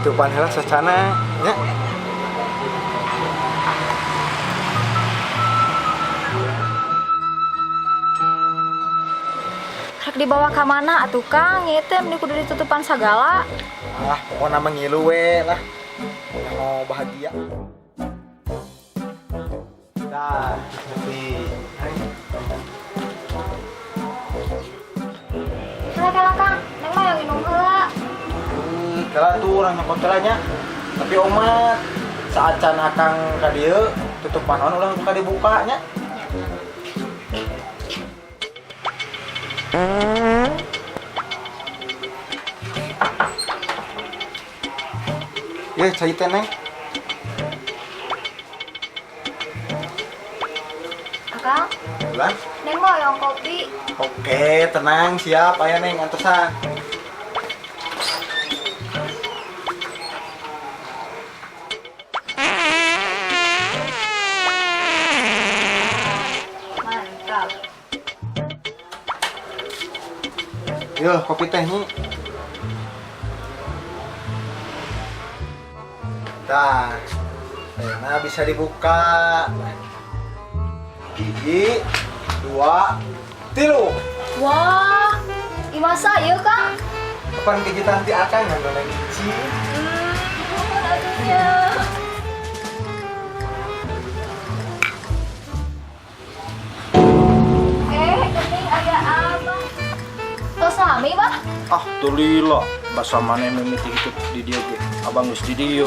tutupan heula sacana nya. Rek dibawa ka mana atuh Kang? Ieu teh kudu ditutupan sagala. Ah, pokona mengilu we lah. Mau bahagia. Dah, tapi Kala Kang, neng mah yang minum heula. kalau tuh orang kontranya. Tapi omat saat can akang ka dieu tutupan on ulang buka dibukanya. Ya, cai teh neng. Akang, Bulan. neng mau yang kopi. Oke, tenang, siap. Ayo neng, antosan. Mantap. Yo, kopi tehnya. Dah, nah bisa dibuka. Gigi, 2, 3. Wah, imasa ieu Kang? Kapan kejutan ti akang yang nonton Cici? Aduhnya. Geuning aya abang. Tos sami, Bah? Ah, tuh lila. Basa mana mimiti gitu di dia ge. Abang geus di dieu.